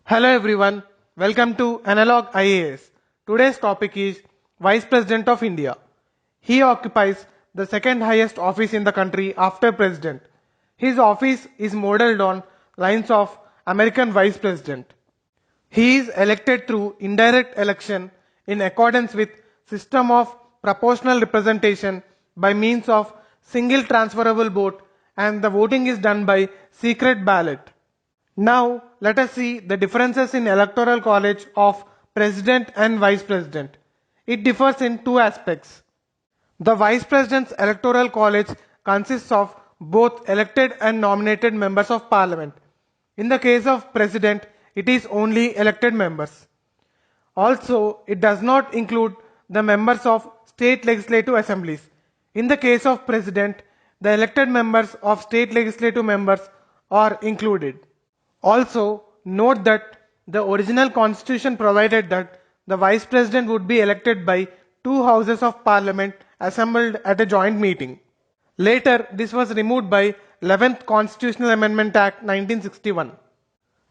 Hello everyone, welcome to Analog IAS. Today's topic is Vice President of India. He occupies the second highest office in the country after President. His office is modeled on lines of American Vice President. He is elected through indirect election in accordance with system of proportional representation by means of single transferable vote, and the voting is done by secret ballot. Now let us see the differences in electoral college of President and Vice President. It differs in two aspects. The Vice President's electoral college consists of both elected and nominated members of Parliament. In the case of President, it is only elected members. Also, it does not include the members of state legislative assemblies. In the case of President, the elected members of state legislative members are included. Also, note that the original constitution provided that the Vice President would be elected by two houses of Parliament assembled at a joint meeting. Later, this was removed by 11th Constitutional Amendment Act 1961.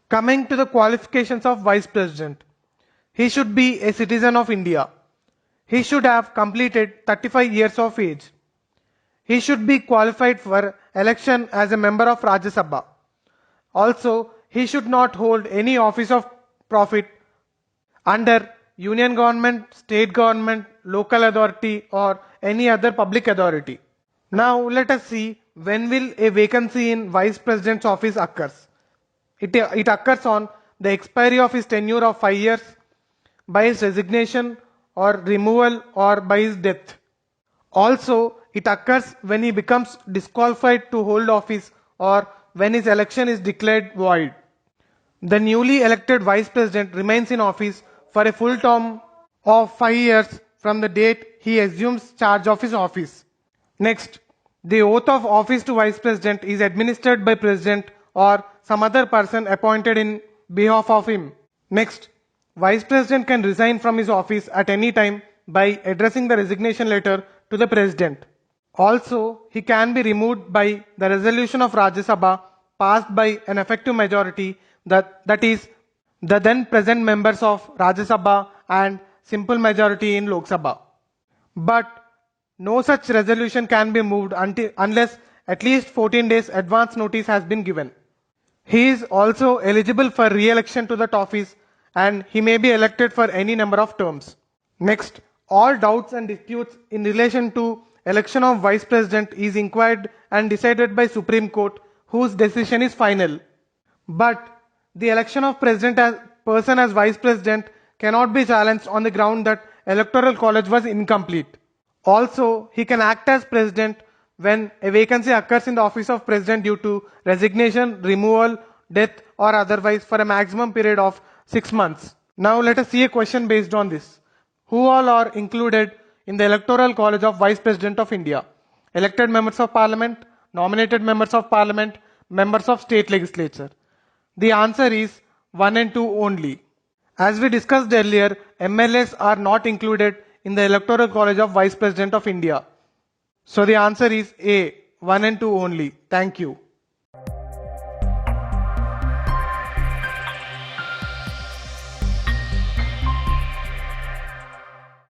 Coming to the qualifications of Vice President, he should be a citizen of India. He should have completed 35 years of age. He should be qualified for election as a member of Rajya Sabha. Also, he should not hold any office of profit under union government, state government, local authority or any other public authority. Now let us see when will a vacancy in Vice President's office occurs. It occurs on the expiry of his tenure of 5 years, by his resignation or removal, or by his death. Also, it occurs when he becomes disqualified to hold office or when his election is declared void. The newly elected Vice President remains in office for a full term of 5 years from the date he assumes charge of his office. Next, the oath of office to Vice President is administered by President or some other person appointed in behalf of him. Next, Vice President can resign from his office at any time by addressing the resignation letter to the President. Also, he can be removed by the resolution of Rajya Sabha passed by an effective majority, that is, the then present members of Rajya Sabha and simple majority in Lok Sabha. But no such resolution can be moved unless at least 14 days advance notice has been given. He is also eligible for re-election to that office and he may be elected for any number of terms. Next, all doubts and disputes in relation to election of Vice President is inquired and decided by Supreme Court, whose decision is final. But the election of person as Vice President cannot be challenged on the ground that electoral college was incomplete. Also, he can act as President when a vacancy occurs in the office of President due to resignation, removal, death or otherwise for a maximum period of 6 months. Now let us see a question based on this. Who all are included in the electoral college of Vice President of India? Elected members of Parliament, nominated members of Parliament, members of state legislature. The answer is 1 and 2 only. As we discussed earlier, MLAs are not included in the electoral college of Vice President of India. So the answer is A, 1 and 2 only. Thank you.